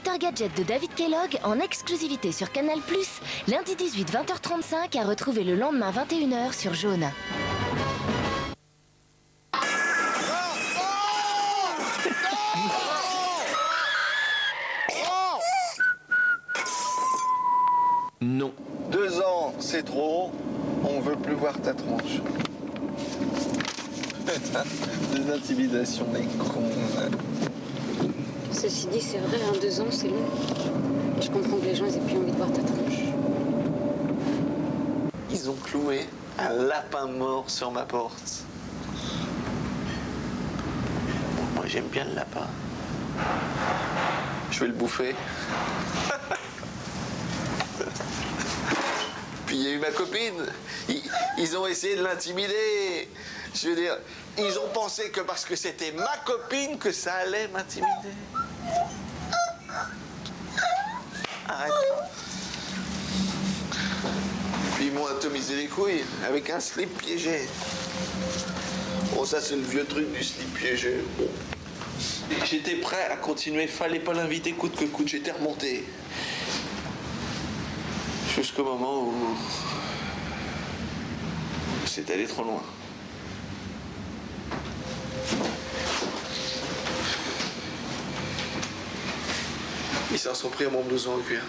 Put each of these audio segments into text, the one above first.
Dr Gadget de David Kellogg en exclusivité sur Canal+, lundi 18, 20h35 à retrouver le lendemain 21h sur Jaune. Non. 2 ans, c'est trop. On veut plus voir ta tronche. Des intimidations, les cons. Ceci dit, c'est vrai, 2 ans, c'est long. Je comprends que les gens aient plus envie de voir ta tronche. Ils ont cloué un lapin mort sur ma porte. Moi, j'aime bien le lapin. Je vais le bouffer. Puis il y a eu ma copine. Ils ont essayé de l'intimider. Je veux dire, ils ont pensé que parce que c'était ma copine que ça allait m'intimider. Arrête. Puis ils m'ont atomisé les couilles avec un slip piégé. Bon, ça c'est le vieux truc du slip piégé. Bon. J'étais prêt à continuer, fallait pas l'inviter coûte que coûte. J'étais remonté. Jusqu'au moment où c'est allé trop loin. Ils s'en sont pris à mon blouson en cuir.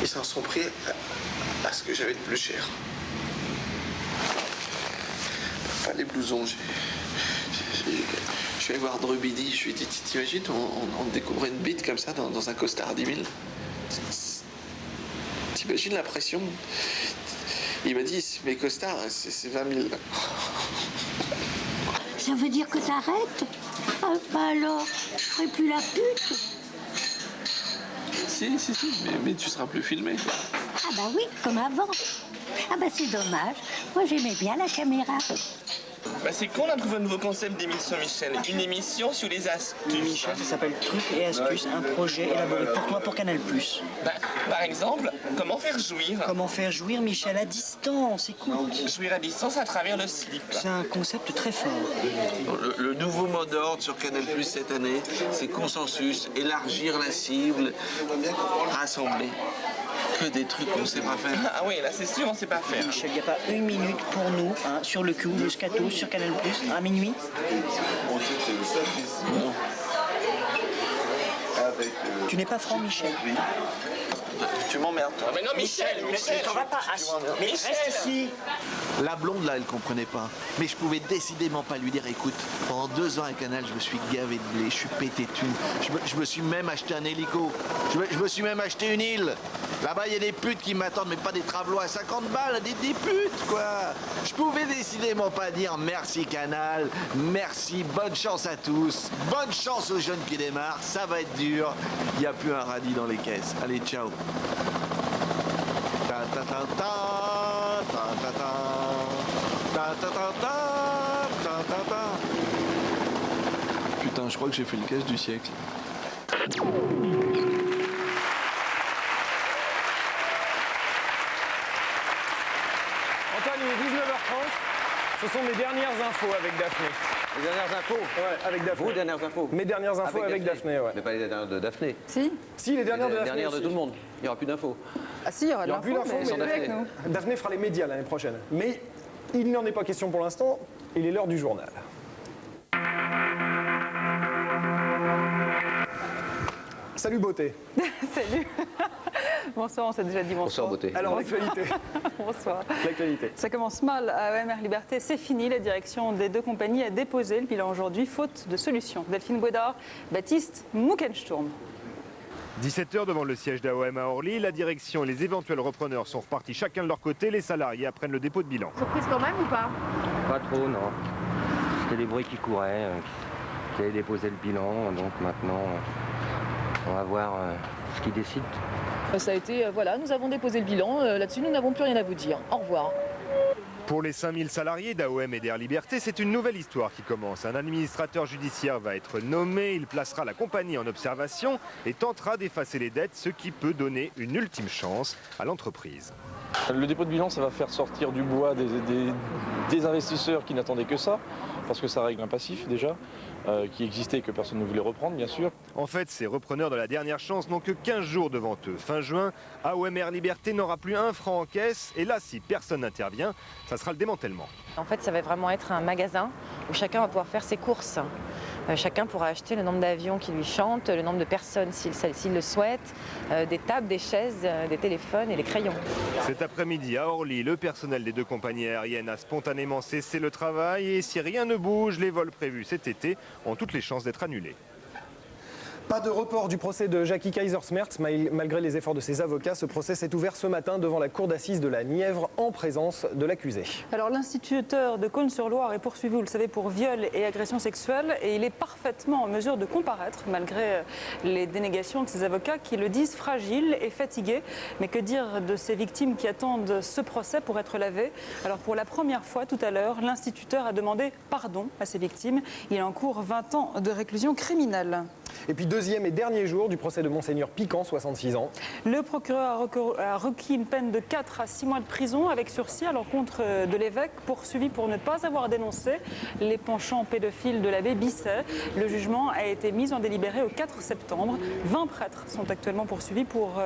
Ils s'en sont pris à ce que j'avais de plus cher. Pas les blousons. Je suis allé voir Drubidi. Je lui ai dit, t'imagines, on découvrait une bite comme ça dans un costard à 10 000. T'imagines la pression? Il m'a dit, mes costards, c'est 20 000. Ça veut dire que t'arrêtes? Ah, bah alors, je ferai plus la pute. Si, mais tu seras plus filmé. Ah bah oui, comme avant. Ah bah c'est dommage. Moi j'aimais bien la caméra. Bah c'est con, on a trouvé un nouveau concept d'émission, Michel. Une émission sur les astuces. Michel, ça s'appelle Trucs et Astuces, un projet élaboré pour toi pour Canal+. Bah, par exemple, comment faire jouir? Comment faire jouir Michel à distance? Écoute. Jouir à distance à travers le slip. C'est un concept très fort. Le nouveau mot d'ordre sur Canal+ cette année, c'est consensus, élargir la cible, rassembler. Que des trucs qu'on ne sait pas faire. Ah oui, là c'est sûr, on sait pas faire. Michel, il n'y a pas une minute pour nous, hein, sur le cul, le scato, sur Canal+, à minuit. Non. Tu n'es pas franc, Michel. Tu m'emmerdes, toi. Ah mais non, Michel, T'en vas pas. Mais reste ici. La blonde, là, elle comprenait pas. Mais je pouvais décidément pas lui dire, écoute, pendant 2 ans à Canal, je me suis gavé de blé, je suis pété de thunes. Je me suis même acheté un hélico. Je me suis même acheté une île. Là-bas, il y a des putes qui m'attendent, mais pas des travelots à 50 balles, des putes, quoi. Je pouvais décidément pas dire merci Canal, merci, bonne chance à tous, bonne chance aux jeunes qui démarrent, ça va être dur. Il n'y a plus un radis dans les caisses. Allez, ciao. Ta ta ta ta ta ta ta ta ta ta ta ta ta. Putain, je crois que j'ai fait le casse du siècle. Antoine, il est 19h30. Ce sont mes dernières infos avec Daphné. Les dernières infos? Ouais, avec Daphné. Vos dernières infos? Mes dernières infos avec Daphné, ouais. Mais pas les dernières de Daphné. Si. Si, les dernières de Les Daphné. dernières de aussi. tout le monde. Il n'y aura plus d'infos. Ah si, il y aura Il n'y aura plus d'infos, mais mais plus avec nous. Daphné fera les médias l'année prochaine. Mais il n'en est pas question pour l'instant. Il est l'heure du journal. Salut beauté. Salut. Bonsoir, on s'est déjà dit bonsoir. Bonsoir, beauté. Alors l'actualité. Bonsoir. L'actualité. Ça commence mal à AOM Air Liberté, c'est fini. La direction des 2 compagnies a déposé le bilan aujourd'hui, faute de solution. Delphine Bouedard, Baptiste Muckensturm. 17h devant le siège d'AOM à Orly, la direction et les éventuels repreneurs sont repartis chacun de leur côté, les salariés apprennent le dépôt de bilan. Surprise quand même ou pas? Pas trop, non. C'était les bruits qui couraient, qui avaient déposé le bilan, donc maintenant on va voir ce qu'ils décident. Ça a été, voilà, nous avons déposé le bilan, là-dessus nous n'avons plus rien à vous dire. Au revoir. Pour les 5000 salariés d'AOM et d'Air Liberté, c'est une nouvelle histoire qui commence. Un administrateur judiciaire va être nommé, il placera la compagnie en observation et tentera d'effacer les dettes, ce qui peut donner une ultime chance à l'entreprise. Le dépôt de bilan, ça va faire sortir du bois des investisseurs qui n'attendaient que ça, parce que ça règle un passif déjà. qui existait et que personne ne voulait reprendre, bien sûr. En fait, ces repreneurs de la dernière chance n'ont que 15 jours devant eux. Fin juin, AOM Air Liberté n'aura plus un franc en caisse. Et là, si personne n'intervient, ça sera le démantèlement. En fait, ça va vraiment être un magasin où chacun va pouvoir faire ses courses. Chacun pourra acheter le nombre d'avions qui lui chantent, le nombre de personnes s'il le souhaite, des tables, des chaises, des téléphones et des crayons. Cet après-midi à Orly, le personnel des deux compagnies aériennes a spontanément cessé le travail et si rien ne bouge, les vols prévus cet été ont toutes les chances d'être annulés. Pas de report du procès de Jackie Kaisersmertz. Malgré les efforts de ses avocats, ce procès s'est ouvert ce matin devant la cour d'assises de la Nièvre en présence de l'accusé. Alors l'instituteur de Cosne-sur-Loire est poursuivi, vous le savez, pour viol et agression sexuelle et il est parfaitement en mesure de comparaître malgré les dénégations de ses avocats qui le disent fragile et fatigué. Mais que dire de ces victimes qui attendent ce procès pour être lavées? Alors pour la première fois tout à l'heure, l'instituteur a demandé pardon à ces victimes. Il encourt 20 ans de réclusion criminelle. Et puis deuxième et dernier jour du procès de Monseigneur Piquant, 66 ans. Le procureur a requis une peine de 4 à 6 mois de prison avec sursis à l'encontre de l'évêque, poursuivi pour ne pas avoir dénoncé les penchants pédophiles de l'abbé Bisset. Le jugement a été mis en délibéré au 4 septembre. 20 prêtres sont actuellement poursuivis pour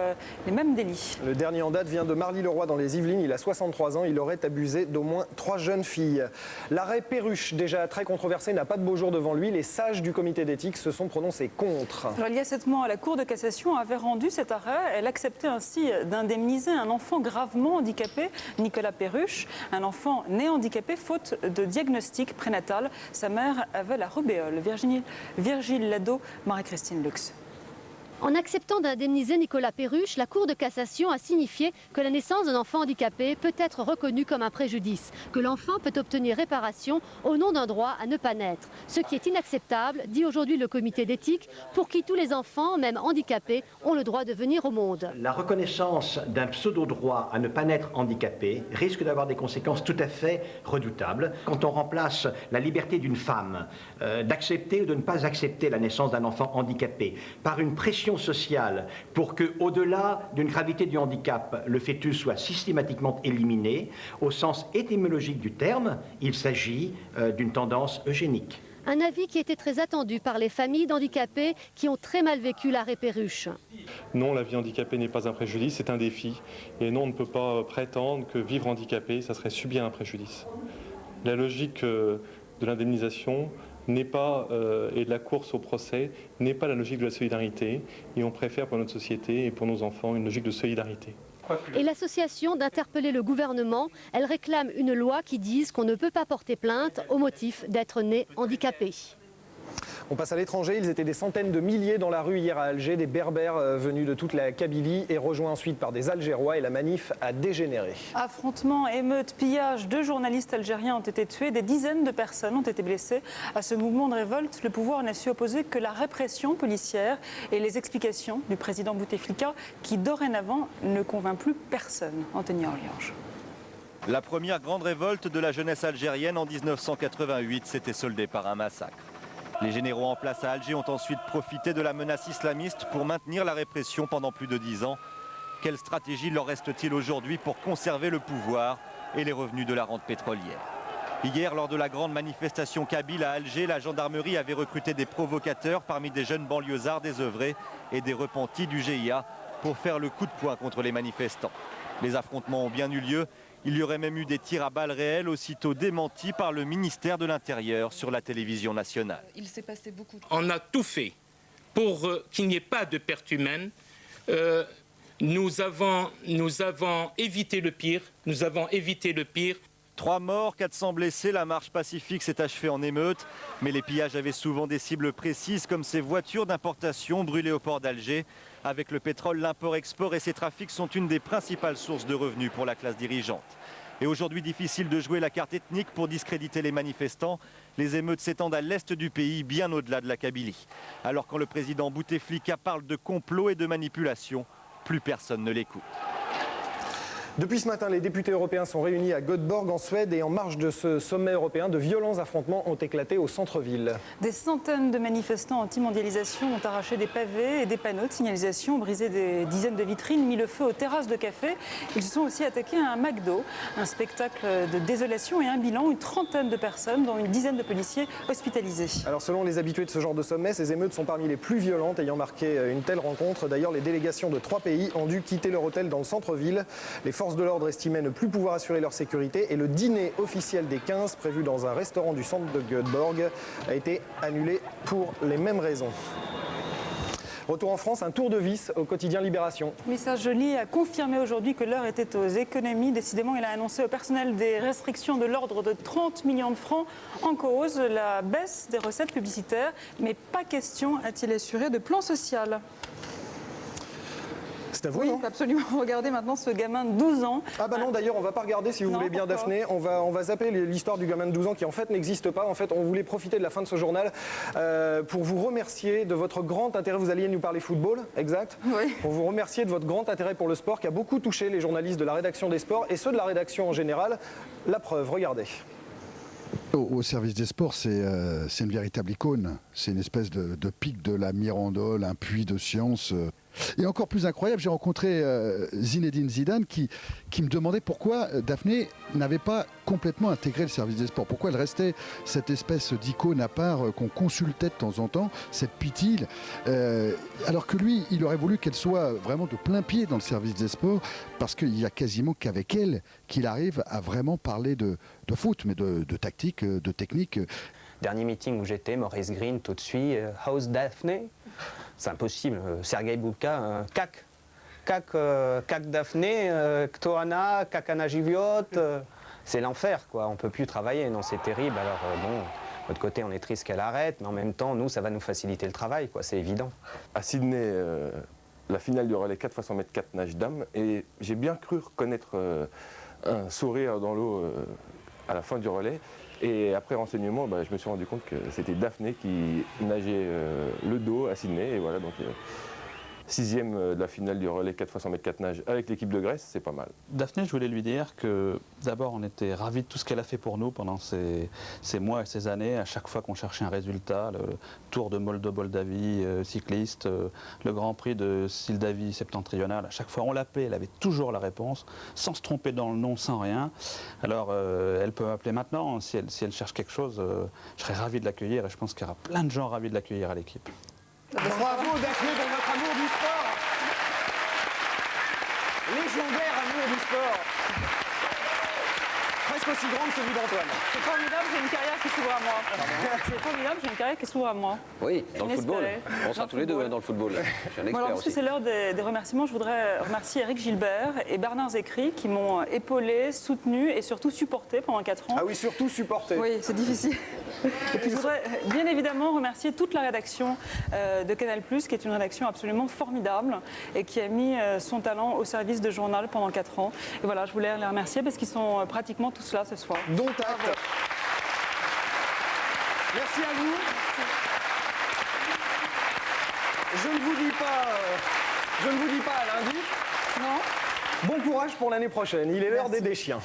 les mêmes délits. Le dernier en date vient de Marly-le-Roi dans les Yvelines. Il a 63 ans. Il aurait abusé d'au moins 3 jeunes filles. L'arrêt Perruche, déjà très controversé, n'a pas de beau jour devant lui. Les sages du comité d'éthique se sont prononcés contre. Alors, il y a 7 mois, la Cour de cassation avait rendu cet arrêt. Elle acceptait ainsi d'indemniser un enfant gravement handicapé, Nicolas Perruche, un enfant né handicapé faute de diagnostic prénatal. Sa mère avait la rubéole. Virgile Lado, Marie-Christine Lux. En acceptant d'indemniser Nicolas Perruche, la Cour de cassation a signifié que la naissance d'un enfant handicapé peut être reconnue comme un préjudice, que l'enfant peut obtenir réparation au nom d'un droit à ne pas naître. Ce qui est inacceptable, dit aujourd'hui le comité d'éthique, pour qui tous les enfants, même handicapés, ont le droit de venir au monde. La reconnaissance d'un pseudo-droit à ne pas naître handicapé risque d'avoir des conséquences tout à fait redoutables. Quand on remplace la liberté d'une femme d'accepter ou de ne pas accepter la naissance d'un enfant handicapé par une pression sociale pour que, au-delà d'une gravité du handicap, le fœtus soit systématiquement éliminé, au sens étymologique du terme, il s'agit d'une tendance eugénique. Un avis qui était très attendu par les familles d'handicapés qui ont très mal vécu l'arrêt Perruche. Non, la vie handicapée n'est pas un préjudice, c'est un défi. Et non, on ne peut pas prétendre que vivre handicapé, ça serait subir un préjudice. La logique de l'indemnisation n'est pas, et de la course au procès, n'est pas la logique de la solidarité. Et on préfère pour notre société et pour nos enfants une logique de solidarité. Et l'association d'interpeller le gouvernement, elle réclame une loi qui dise qu'on ne peut pas porter plainte au motif d'être né handicapé. On passe à l'étranger, ils étaient des centaines de milliers dans la rue hier à Alger, des berbères venus de toute la Kabylie et rejoints ensuite par des Algérois et la manif a dégénéré. Affrontements, émeutes, pillages, 2 journalistes algériens ont été tués, des dizaines de personnes ont été blessées. À ce mouvement de révolte, le pouvoir n'a su opposer que la répression policière et les explications du président Bouteflika qui dorénavant ne convainc plus personne. Anthony Orliange. La première grande révolte de la jeunesse algérienne en 1988 s'était soldée par un massacre. Les généraux en place à Alger ont ensuite profité de la menace islamiste pour maintenir la répression pendant plus de 10 ans. Quelle stratégie leur reste-t-il aujourd'hui pour conserver le pouvoir et les revenus de la rente pétrolière? Hier, lors de la grande manifestation kabyle à Alger, la gendarmerie avait recruté des provocateurs parmi des jeunes banlieusards désœuvrés et des repentis du GIA pour faire le coup de poing contre les manifestants. Les affrontements ont bien eu lieu. Il y aurait même eu des tirs à balles réelles, aussitôt démentis par le ministère de l'Intérieur sur la télévision nationale. Il s'est passé beaucoup de... On a tout fait pour qu'il n'y ait pas de pertes humaines. Nous avons évité le pire. 3 morts, 400 blessés, la marche pacifique s'est achevée en émeute. Mais les pillages avaient souvent des cibles précises, comme ces voitures d'importation brûlées au port d'Alger. Avec le pétrole, l'import-export et ces trafics sont une des principales sources de revenus pour la classe dirigeante. Et aujourd'hui, difficile de jouer la carte ethnique pour discréditer les manifestants. Les émeutes s'étendent à l'est du pays, bien au-delà de la Kabylie. Alors quand le président Bouteflika parle de complot et de manipulation, plus personne ne l'écoute. Depuis ce matin, les députés européens sont réunis à Göteborg en Suède et en marge de ce sommet européen, de violents affrontements ont éclaté au centre-ville. Des centaines de manifestants anti-mondialisation ont arraché des pavés et des panneaux de signalisation, brisé des dizaines de vitrines, mis le feu aux terrasses de café. Ils se sont aussi attaqués à un McDo, un spectacle de désolation et un bilan, une trentaine de personnes, dont une dizaine de policiers hospitalisés. Alors selon les habitués de ce genre de sommet, ces émeutes sont parmi les plus violentes ayant marqué une telle rencontre. D'ailleurs, les délégations de 3 pays ont dû quitter leur hôtel dans le centre-ville. Les forces de l'ordre estimaient ne plus pouvoir assurer leur sécurité et le dîner officiel des 15 prévu dans un restaurant du centre de Göteborg a été annulé pour les mêmes raisons. Retour en France, un tour de vis au quotidien Libération. Message Joly a confirmé aujourd'hui que l'heure était aux économies. Décidément, il a annoncé au personnel des restrictions de l'ordre de 30 millions de francs en cause, la baisse des recettes publicitaires. Mais pas question, a-t-il assuré, de plan social. C'est à vous, oui, non ? Absolument. Regardez maintenant ce gamin de 12 ans. Ah bah non, d'ailleurs, on va pas regarder si vous voulez bien, pourquoi ? Daphné. On va zapper l'histoire du gamin de 12 ans qui en fait n'existe pas. En fait, on voulait profiter de la fin de ce journal pour vous remercier de votre grand intérêt. Vous alliez nous parler football, exact ? Oui. Pour vous remercier de votre grand intérêt pour le sport qui a beaucoup touché les journalistes de la rédaction des sports et ceux de la rédaction en général. La preuve, regardez. Au service des sports, c'est une véritable icône. C'est une espèce de pic de la Mirandole, un puits de science. Et encore plus incroyable, j'ai rencontré Zinedine Zidane qui me demandait pourquoi Daphné n'avait pas complètement intégré le service des sports. Pourquoi elle restait cette espèce d'icône à part qu'on consultait de temps en temps, cette pitille, alors que lui, il aurait voulu qu'elle soit vraiment de plein pied dans le service des sports, parce qu'il n'y a quasiment qu'avec elle qu'il arrive à vraiment parler de foot, mais de tactique, de technique. Dernier meeting où j'étais, Maurice Green tout de suite, How's Daphné? C'est impossible, Sergei Boubka, Kak Daphné, Ktoana, Kakana Giviot, c'est l'enfer quoi, on peut plus travailler, non c'est terrible, alors bon, de l'autre côté on est triste qu'elle arrête, mais en même temps nous ça va nous faciliter le travail quoi, c'est évident. À Sydney, la finale du relais 4 x 100 mètres 4 nage dames, et j'ai bien cru reconnaître un sourire dans l'eau à la fin du relais. Et après renseignement, je me suis rendu compte que c'était Daphné qui nageait le dos à Sydney. Et voilà, donc 6e de la finale du relais 4 x 100 mètres 4 nage avec l'équipe de Grèce, c'est pas mal. Daphné, je voulais lui dire que d'abord on était ravis de tout ce qu'elle a fait pour nous pendant ces mois et ces années. À chaque fois qu'on cherchait un résultat, le Tour de Moldavie cycliste, le Grand Prix de Sildavie septentrionale, à chaque fois on l'appelait, elle avait toujours la réponse, sans se tromper dans le nom, sans rien. Alors elle peut m'appeler maintenant, si elle cherche quelque chose, je serais ravi de l'accueillir et je pense qu'il y aura plein de gens ravis de l'accueillir à l'équipe. Bravo Daphné pour votre amour du sport. Légendaire amour du sport. Presque aussi grande que celui d'Antoine. C'est formidable, j'ai une carrière qui s'ouvre à moi. C'est formidable, j'ai une carrière qui s'ouvre à moi. Oui, dans le football. Inespéré. On sera tous les deux dans le football. Je suis un expert Alors, parce que aussi. c'est l'heure des remerciements, je voudrais remercier Eric Gilbert et Bernard Zécry qui m'ont épaulé, soutenu et surtout supporté pendant 4 ans. Ah oui, surtout supporté. Oui, c'est difficile. Et puis je voudrais bien évidemment remercier toute la rédaction de Canal+, qui est une rédaction absolument formidable et qui a mis son talent au service de journal pendant 4 ans. Et voilà, je voulais les remercier parce qu'ils sont pratiquement tous là ce soir. Dont acte. Merci à vous. Je ne vous dis pas à lundi. Non. Bon courage pour l'année prochaine. Il est l'heure des chiens.